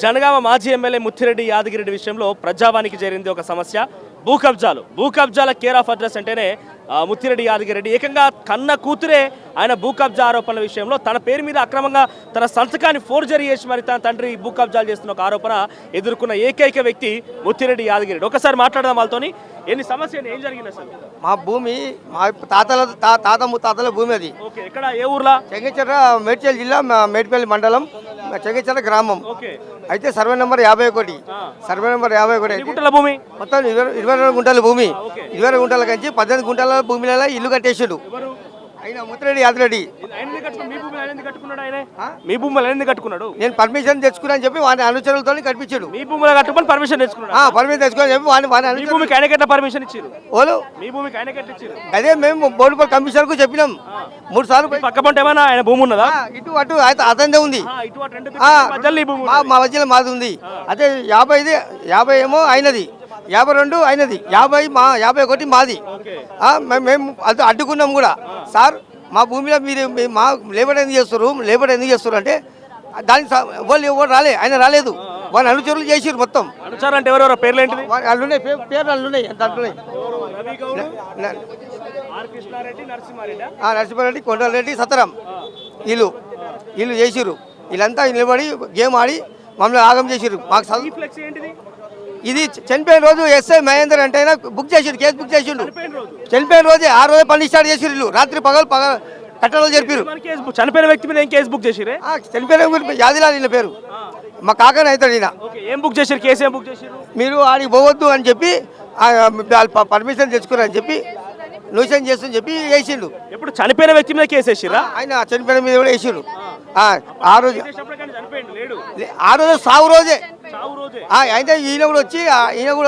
జనగామ మాజీ ఎమ్మెల్యే ముత్తిరెడ్డి యాదగిరెడ్డి విషయంలో ప్రజావానికి చేరింది ఒక సమస్య. భూ కబ్జాల కేర్ ఆఫ్ అడ్రస్ అంటేనే ముత్తిరెడ్డి యాదగిరెడ్డి ఏకంగా కన్న కూతురే ఆయన భూ కబ్జా ఆరోపణల విషయంలో తన పేరు మీద అక్రమంగా తన సంతకాన్ని ఫోర్జరీ చేసి మరి తన తండ్రి భూ కబ్జాలు చేస్తున్న ఒక ఆరోపణ ఎదుర్కొన్న ఏకైక వ్యక్తి ముత్తిరెడ్డి యాదగిరెడ్డి. ఒకసారి మాట్లాడదాం వాళ్ళతోని. ఎన్ని సమస్యలు ఏం జరిగింది అసలు? మా భూమి మా తాత ముత్తాతల భూమి అది. ఓకే, ఎక్కడ ఏ ఊర్లా? చెంగిచెర్ల మేడ్చల్ జిల్లా మేడ్పల్లి మండలం చెంగిచెర్ల గ్రామం. ఓకే, అయితే సర్వే నెంబర్ 51 ఎన్ని గుంటల భూమి? మొత్తం 22 గుంటల భూమి. 22 గుంటల కంచి 18 గుంటల భూమిలో ఇల్లు కట్టేసాడు ఆయన ముత్తిరెడ్డి యాదగిరెడ్డి. మీ భూములు ఎందుకు కట్టుకున్నాడు? నేను పర్మిషన్ తెచ్చుకున్నా అని చెప్పి వాని అనుచరులతో కట్టించాడు. మీ భూములు కట్టుకొని పర్మిషన్ తెచ్చుకున్నాడు. పర్మిషన్ తెచ్చుకోని చెప్పి మీ భూమికి ఆయన ఎట్లా పర్మిషన్ ఇచ్చారు? ఓలు మీ భూమికి ఆయన ఎట్లా ఇచ్చారు? అదే మేము బోర్డు కమిషనర్ కు చెప్పినాం 3 సార్లు. పక్క పంట ఏమైనా ఆయన భూమి ఉన్నదా? ఇటు అటు అయితే అతనిదే ఉంది, మా మధ్యలో మాది ఉంది. అదే 50 ఏమో అయినది, 52 అయినది, 51 మాది. మేము అది అడ్డుకున్నాం కూడా. సార్ మా భూమిలో మీరు మా లేబర్ ఎందుకు చేస్తారు అంటే దానికి వాళ్ళు ఎవరు రాలే, ఆయన రాలేదు. వాళ్ళు అనుచరులు చేసారు మొత్తం. అనుచరు అంటే ఎవరెవరో పేర్లు ఏంటి? అల్లున్నాయి, పేర్లు అల్లున్నాయి, ఎంత అల్లున్నాయి. నరసింహారెడ్డి, కొండలరెడ్డి, సతరం వీళ్ళు చేసిర్రు. వీళ్ళంతా నిలబడి గేమ్ ఆడి మమ్మల్ని ఆగం చేసిర్రు. మాకు ఇది చనిపోయిన రోజు ఎస్ఐ మహేందర్ అంటే బుక్ చేసిండు, కేసు బుక్ చేసిండు. చనిపోయిన రోజే ఆ రోజే పని స్టార్ట్ చేసిర్రు. వీళ్ళు రాత్రి పగలు కట్టడాలు జరిపారు. చనిపోయిన వ్యక్తి మీద ఏం కేసు బుక్ చేసిరే? చనిపోయిన యాదిలాల్ ఈయన పేరు, మా కాకని అవుతాడు ఈయన. ఏం బుక్ చేశారు? కేసు ఏం బుక్ చేశారు? మీరు ఆడికి పోవద్దు అని చెప్పి పర్మిషన్ తెచ్చుకున్నారని చెప్పి న్యూసెన్స్ చేస్తుందని చెప్పి వేసిండు. ఎప్పుడు చనిపోయిన వ్యక్తి మీద కేసు వేసిరా? ఆయన చనిపోయిన మీద కూడా వేసిండు. ఆ రోజు సాగు రోజే అయితే ఈయన కూడా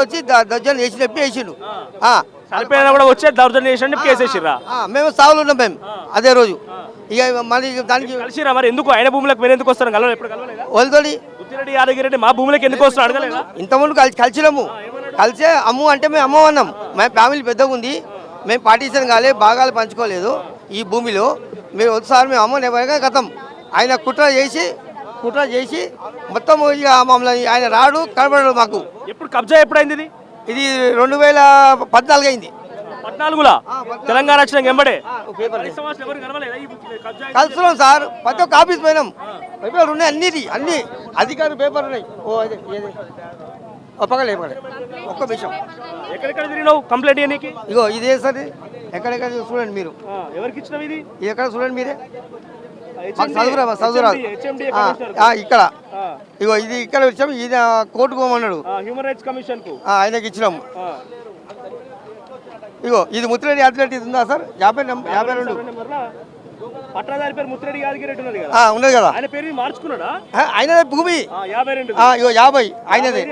వచ్చి దర్జన చేసి చెప్పి వేసిండు. చనిపోయిన కూడా వచ్చే దౌర్జన్యం చేసి కేసు వేసిరా? మేము సాగులో ఉన్నాం మేము అదే రోజు. ఇక మళ్ళీ దానికి కలిసిరా? మరి ఎందుకు ఆయన భూములకు మీరు ఎందుకు వస్తారు? కలవలేదు, ఎప్పుడు కలవలేదా? వదిలి ముత్తిరెడ్డి యాదగిరెడ్డి మా భూములకు ఎందుకు వస్తారు అడగలేదా? ఇంతకుముందు కలిసినాము. కలిసే అమ్ము అంటే మేము అమ్మ అన్నాం. మా ఫ్యామిలీ పెద్దగా ఉంది, మేము పార్టీషన్ కాలే, భాగాలు పంచుకోలేదు ఈ భూమిలో. మీరు ఒకసారి మేము అమ్మ గతం ఆయన కుట్ర చేసి మొత్తం ఇక మమ్మల్ని ఆయన రాడు కనబడడు మాకు. ఎప్పుడు కబ్జా ఎప్పుడైంది? ఇది 2014 అయింది. 14 తెలంగాణ వచ్చిన ఎంబడే కలుస్తున్నాం సార్. ప్రతి ఒక్క ఆఫీస్ పోయినాం, పేపర్లు ఉన్నాయి, అన్ని అధికారులు పేపర్లు ఉన్నాయి. పక్కలే ఒక్క విషయం ఎక్కడెక్కడ తిరిగినావు కంప్లైంట్ చేయడానికి? ఇగో ఇదే సార్, ఎక్కడెక్కడ చూడండి మీరు. ఎవరికి ఇచ్చినావు ఇది? ఎక్కడ చూడండి మీరే, చదువురాదు ఇక్కడ. ఇగో ఇది ఇక్కడ ఇచ్చాము. ఇది కోర్టుకు పోమన్నాడు, హ్యూమన్ రైట్స్ కమిషన్ కు ఆయనకి ఇచ్చినాము. ఇగో ఇది ముత్తిరెడ్డి యాదగిరెడ్డి ఉందా సార్? 52 పట్టాదారి పేరు ముత్తిరెడ్డి యాదగిరెడ్డి ఉన్నది కదా. ఆయన పేరు మార్చుకున్నాడా? ఆయనదే భూమి. 52 ఇగో 50 ఆయనదే.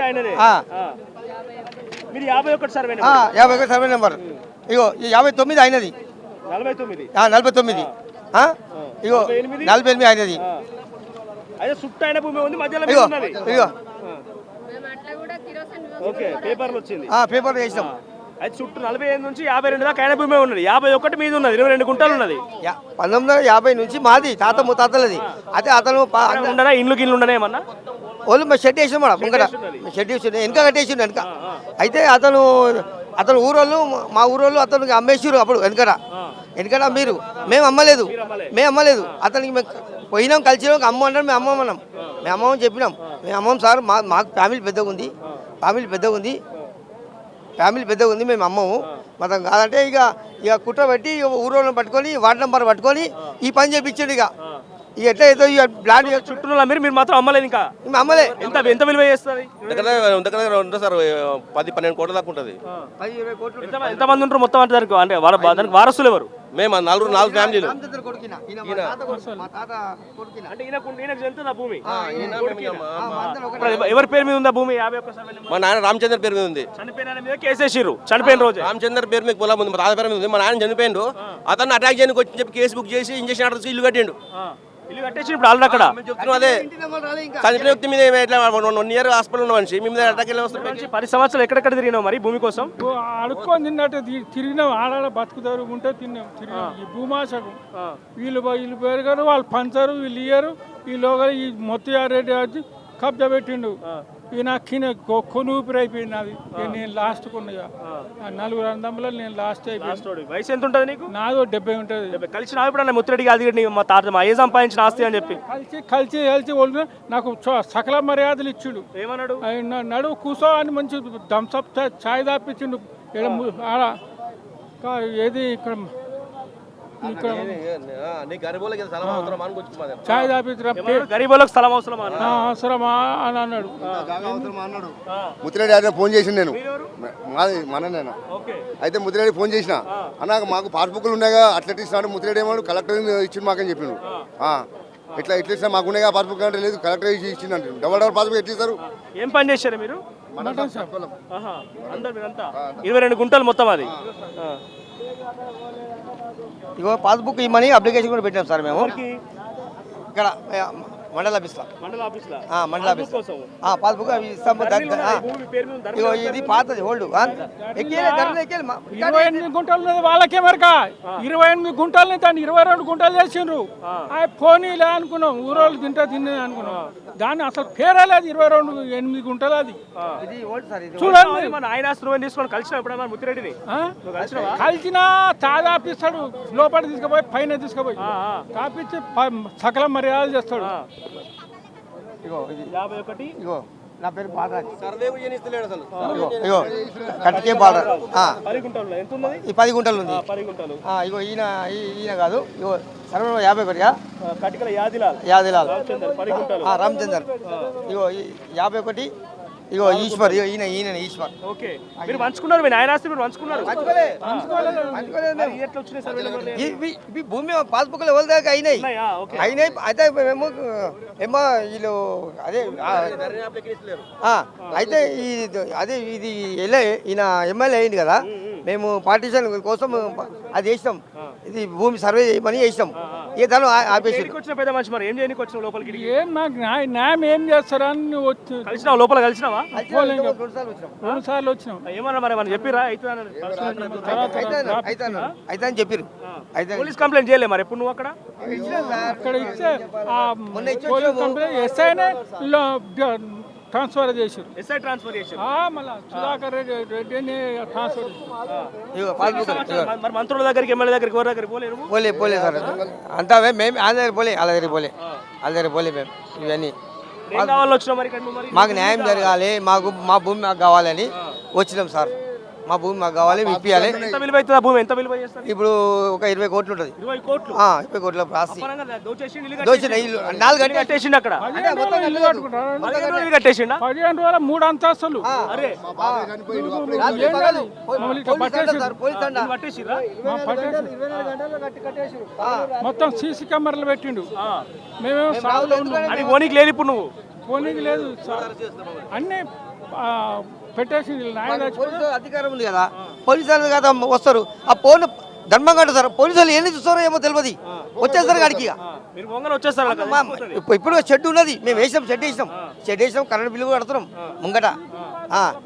మీరు 51 సర్వే 51 సర్వే నెంబర్. ఇగో ఈ 59 ఆయనది. 49 ఇగో 48 ఆయనది. చుట్టూ ఆయన భూమి ఉంది, మధ్యలో ఇగో పేపర్లు వచ్చింది, పేపర్లు వేసినాం. అయితే చుట్టూ 45 నుంచి 52 దాకా ఆయన భూమి ఉన్నది. 51 మీద ఉన్నది, 22 గుంటలు ఉన్నది. 1950 నుంచి మాది, తాత ముత్తాతలది. అయితే అతను ఉండనా ఇండ్లు ఉండనే ఏమన్నా వాళ్ళు మా షెడ్ వేసాం మేడం, ముంగట షెడ్ వేసి వెనక కట్టేసిండు వెనక. అయితే అతను ఊరోళ్ళు, మా ఊరోళ్ళు అతనికి అమ్మేసారు అప్పుడు వెనకట. మేము అమ్మలేదు. అతనికి మేము పోయినాం, కలిసినాం, అమ్మ అన్నాడు. మేము అమ్మమని చెప్పినాం. మేము అమ్మం సార్, మాకు ఫ్యామిలీ పెద్దగా ఉంది, మేము అమ్మము మొత్తం కాదంటే ఇక కుట్ర పెట్టి ఊరోళ్ళని పట్టుకొని వార్డు నెంబర్ పట్టుకొని ఈ పని చేయించాడు. ఇక ఎట్లా ఏదో ప్లాన్ చుట్టూ మీరు మాత్రం అమ్మలేదు. ఇంకా అమ్మలే. ఎంత విలువ చేస్తుంది సార్? 10-12 కోట్ల దాకా ఉంటుంది. 10-20 కోట్లు. ఎంతమంది ఉంటారు మొత్తం? అంటే దానికి వారసులు ఎవరు? మేము 4 ఫ్యామిలీలు. ఎవరి పేరు మీద ఉందా భూమి? మా నాయన రామచంద్ర పేరు మీద ఉంది. చనిపోయిన రోజు రామచంద్ర పేరు మీద పొలం ఉంది, మా తాత పేరు మీద ఉంది. మా నాయన చనిపోయిండు, అతను అటాక్ చేయడానికి వచ్చి చెప్పి కేసు బుక్ చేసి ఇంజక్షన్ ఆర్డర్ ఇల్లు కట్టిండు. ఇల్లు కట్టేసి ఇప్పుడు ఆల్రెడీ అక్కడ చెప్తున్నాం. అదే చనిపోయిన వ్యక్తి మీద ఇట్లా 1 year హాస్పిటల్ ఉన్న మనిషి మీ మీద అటాక్ వెళ్ళి వస్తుంది. 10 సంవత్సరాలు ఎక్కడెక్కడ తిరిగినావు మరి భూమి కోసం? అడుక్కొని తిన్నట్టు తిరిగినాం. ఆడ బతుకుతారు ఉంటే తిన్నాం. ఈ భూమాశకు వీళ్ళు పెరగరు, వాళ్ళు పంచరు, వీళ్ళు ఇయ్యరు. ఈ లోగా ఈ మొత్తం రెడ్డి వచ్చి కబ్జా పెట్టిండు ఈయన కొన్ని ఊపిరి అయిపోయింది అది నేను లాస్ట్ కొన్నగా నలుగురు అందములలో నేను లాస్ట్ అయిపోయింది. వయసు ఎంత ఉంటుంది నీకు? నాదో 70 ఉంటుంది. కలిసి ఎప్పుడన్నా ముత్తిరెడ్డి యాదగిరెడ్డి మా తాత మా ఏ సంపాదించిన ఆస్తి అని చెప్పి కలిసి వాళ్ళు నాకు సకల మర్యాదలు ఇచ్చిండు. ఏమన్నాడు? నడువు కూసో అని మంచి థమ్స్అప్ ఛాయ్ దాపించిండు. ఆడ ఏది ఇక్కడ ఛాయ్ దాపించిన గరీబులకు స్థలం అవసరమా అవసరమా అని అన్నాడు. ముత్తిరెడ్డి ఆయన ఫోన్ చేసిన నేను మాది మననేనా అయితే ముత్తిరెడ్డి ఫోన్ చేసిన అన్న మాకు పాస్బుక్లు ఉన్నాయిగా అట్లా ఇస్తున్నాడు ముత్తిరెడ్డి ఏమో కలెక్టర్ ఇచ్చింది మాకని చెప్పిండు. ఎట్లా ఇస్తా మాకు ఉన్నాయిగా పాస్బుక్ అంటే లేదు కలెక్టర్ ఇచ్చింది అంటే డబల్ పాస్బుక్ ఎట్లా ఇస్తారు? ఏం పని చేశారు మీరు? అందరు మీరంతా 22 గుంటలు మొత్తం అది. ఇగో పాస్బుక్ ఇవ్వమని అప్లికేషన్ కూడా పెట్టాం సార్ మేము ఇక్కడ మండల ఆఫీస్లో. మండల ఆఫీస్ పాస్బుక్ అవి ఇస్తాము. ఇగో ఇది పాతది ఓల్డ్ 28 గుంటలు వాళ్ళకే మరక 28 గుంటలని దాన్ని 22 గుంటలు చేసిండ్రు. పోనీలే అనుకున్నాం ఊరోళ్ళు తిన్నే అనుకున్నాం. దాన్ని అసలు పేరేలేదు 22 గుంటలు అది చూడండి. కలిసినా తాదాపిస్తాడు లోపల తీసుకుపోయి పైన తీసుకుపోయి తాపించి సకల మర్యాదలు చేస్తాడు. ఇగో ఇది 51. ఇగో నా పేరు బాలరాజ్. ఇగో కట్టికే బాలరాజ్. ఈ 10 గుంటలు ఉంది. ఇగో ఈయన కాదు. ఇగో సర్వ 51 కటికల యాదిలాల్ రామచందర్. ఇగో 51. ఇగో ఈశ్వర్. ఇగో ఈయన ఈశ్వర్. ఓకే మీరు పంచుకున్నారు మీ నాయన ఆస్తి మీరు పంచుకున్నారు? ఇవి భూమి పాస్బుక్ లో దాకా అయినాయి అయితే మేము ఏమో వీళ్ళు అదే అయితే అదే ఇది ఈయన ఎమ్మెల్యే అయింది కదా మేము పార్టీషన్ కోసం అది చేసినాం. ఇది భూమి సర్వే చేయమని చేసినాం. ఏ తను ఆపేసి పెద్ద మనిషి మరి ఏం చేయడానికి వచ్చిన లోపలికి? ఏం నాకు న్యాయం ఏం చేస్తారని వచ్చి కలిసినావా? లోపల కలిసినావా? 2 సార్లు వచ్చినాం. ఏమన్నా మరి మనం చెప్పిరా? అయితే అని చెప్పారు. అయితే పోలీస్ కంప్లైంట్ చేయలే మరి ఎప్పుడు నువ్వు అక్కడ? అక్కడ ఇచ్చే పోలీస్ కంప్లైంట్ ఎస్ఐనే ట్రాన్స్ఫర్ చేశారు. ఎస్ఐ ట్రాన్స్ఫర్ చేశారు. మళ్ళీ సుధాకర్ రెడ్డిని ట్రాన్స్ఫర్ మరి మంత్రుల దగ్గరికి ఎమ్మెల్యే దగ్గరికి ఎవరి దగ్గరికి పోలే సార్. అంతా మేము వాళ్ళ దగ్గర పోలే మేము ఇవన్నీ మాకు న్యాయం జరగాలి, మా భూమి మాకు కావాలని వచ్చినాం సార్. మా భూమి మాకు కావాలి, ఇప్పియాలి. భూమి ఎంత విలువ చేస్తారు? ఇప్పుడు ఒక 20 కోట్లు ఉంటుంది. 20 కోట్లు? 20 కోట్ల ఆస్తి దోచిన ఇల్లు 4 గంటలు కట్టేసిండు అక్కడ. 15 రోజుల 3 అంతస్తులు. మొత్తం సీసీ కెమెరాలు పెట్టిండు. మేమేమో పోనీకి లేదు. ఇప్పుడు నువ్వు పోనీకి లేదు అన్నీ పెట్టేసి అధికారం ఉంది కదా పోలీసు కదా వస్తారు. ఆ ఫోన్ ధర్మం కట్టారు పోలీసులు ఎన్ని చూస్తారో ఏమో తెలియదు వచ్చేస్తారు కాడికి. ఇప్పుడు షెడ్ ఉన్నది మేము వేసాం, షెడ్ వేసాం కరెంట్ బిల్లు కూడా కడుతున్నాం ముంగట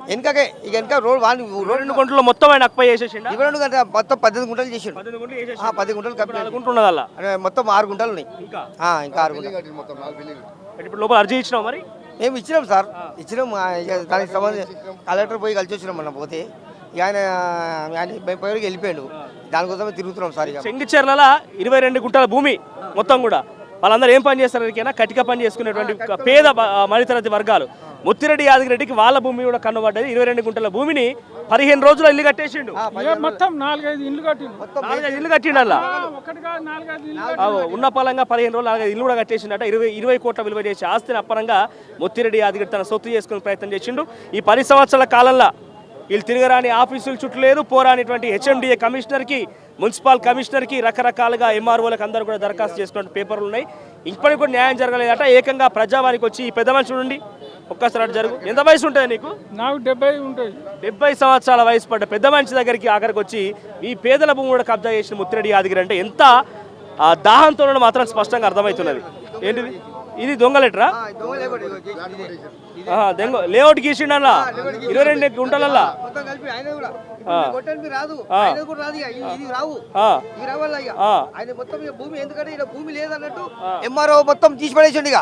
వెనకకే. ఇక వెనక రోడ్ 2 గుంటలు మొత్తం ఆయన అక్పై చేసేసిండు. 22 గంటల మొత్తం 18 గుంటలు చేసాడు. 10 గుంటలు మొత్తం 6 గుంటలు ఉన్నాయి. ఇంకా 6 గుంటలు. ఇప్పుడు లోపల అర్జీ ఇచ్చినావు మరి? మేము ఇచ్చినాం సార్, ఇచ్చినాం. దానికి సంబంధించి కలెక్టర్ పోయి కలిసి వచ్చినాం మొన్న. పోతే ఆయన పోయి వెళ్ళిపోయాడు. దానికోసమే తిరుగుతున్నాం సార్. చెంగిచెర్ల 22 గుంటల భూమి మొత్తం కూడా వాళ్ళందరూ ఏం పని చేస్తారు? కటిక పని చేసుకునేటువంటి పేద మధ్యతరగతి వర్గాలు. ముత్తిరెడ్డి యాదగిరెడ్డికి వాళ్ళ భూమి కూడా కన్నుబడ్డది. 22 గుంటల భూమిని 15 రోజుల్లో ఇల్లు కట్టేసిండు. మొత్తం 4-5 ఇల్లు కట్టిండు. 4-5 ఇల్లు కట్టిండు. అలా ఉన్న పలంగా 15 రోజులు 4-5 ఇల్లు కూడా కట్టేసిండట. 20 కోట్ల విలువ చేసి ఆస్తిని అప్పనంగా ముత్తిరెడ్డి యాదగిరెడ్డి తన సొత్తు చేసుకునే ప్రయత్నం చేసిండు. ఈ 10 సంవత్సరాల కాలంలో వీళ్ళు తిరగరాని ఆఫీసులు చుట్టలేదు, పోరానిటువంటి హెచ్ఎండిఏ కమిషనర్కి, మున్సిపల్ కమిషనర్కి, రకరకాలుగా ఎంఆర్ఓలకు అందరూ కూడా దరఖాస్తు చేసుకున్న పేపర్లు ఉన్నాయి. ఇప్పటికి కూడా న్యాయం జరగలేదట. ఏకంగా ప్రజావానికి వచ్చి ఈ పెద్ద మనిషి చూడండి ఒక్కసారి జరుగు. ఎంత వయసు ఉంటుంది నీకు? నాకు 70 ఉంటుంది. 70 సంవత్సరాల వయసు పడ్డ పెద్ద మనిషి దగ్గరికి ఆఖరికి వచ్చి ఈ పేదల భూమి కూడా కబ్జా చేసిన ముత్తిరెడ్డి యాదగిరి అంటే ఎంత దాహంతో మాత్రం స్పష్టంగా అర్థమవుతున్నది. ఏంటిది ఇది దొంగ లెటరా లేఅవుట్ గీసిండల్లా 22 గుంటలల్లా మొత్తం కలిపి ఆయన కూడా కొట్టడానికి రాదు ఆయన కూడా రాదు ఇక ఇది రావు ఇది రావాల ఇక ఆయన మొత్తం ఇక భూమి ఎందుకంటే ఇలా భూమి లేదన్నట్టు ఎంఆర్ఓ మొత్తం తీసి పడేసిండు ఇక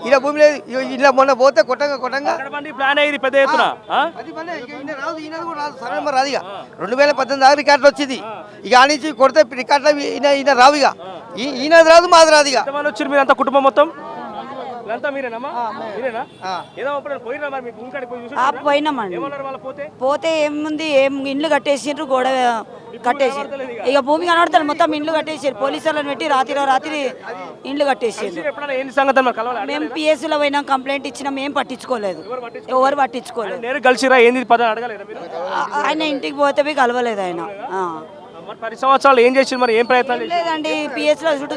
ఇలా భూమి లేదు ఇలా మొన్న పోతే కొట్టంగా ప్లాన్ అయ్యింది పెద్ద ఎత్తున అది పని ఇక ఈయన రాదు ఈయన కూడా రాదు సరే మరి రాదు ఇక 2018 దాకా రికార్డులు వచ్చింది ఇక ఆ నుంచి కొడితే రికార్డులు ఈయన రావు ఇక ఈయనది రాదు మాది రాదు ఇక ఎంతమంది వచ్చారు మీరంతా కుటుంబం మొత్తం ఇదంతా మీరేనమ్మా మీరేనా ఏదో పోయినా మరి మీ భూమి కాడికి పోయి చూసి పోయినామండి ఏమన్నారు వాళ్ళ పోతే పోతే ఏముంది ఏం ఇండ్లు కట్టేసిండ్రు గోడ కట్టేసి ఇక భూమి కనబడతారు మొత్తం ఇండ్లు కట్టేసారు పోలీసులను పెట్టి రాత్రి ఇండ్లు కట్టేసారు ఎప్పుడైనా ఏంటి సంగతి మరి కలవాలి మేము పిఎస్లో పోయినాం కంప్లైంట్ ఇచ్చినాం ఏం పట్టించుకోలేదు ఎవరు పట్టించుకోలేదు నేను కలిసిరా ఏంది పద అడగలేదా మీరు ఆయన ఇంటికి పోతే పోయి కలవలేదు ఆయన మరి 10 సంవత్సరాలు ఏం చేసింది మరి ఏం ప్రయత్నాలు చేసిండ్రు? లేదండి పిఎస్లో చుట్టూ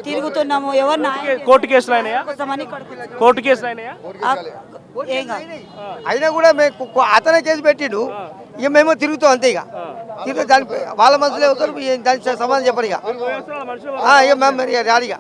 తిరుగుతున్నాము ఎవరు కోర్టు కేసులు అయినాయా కోసమని కోర్టు కేసులు అయినాయా ఏం కాదు అయినా కూడా అతనే కేసు పెట్టిండు ఇక మేము తిరుగుతాం అంతే ఇక తిరుగుతాం దాని వాళ్ళ మనసులో అవుతారు దానికి సమాధానం చెప్పరు ఇక మనుషులు ఇక మేము రాడిగా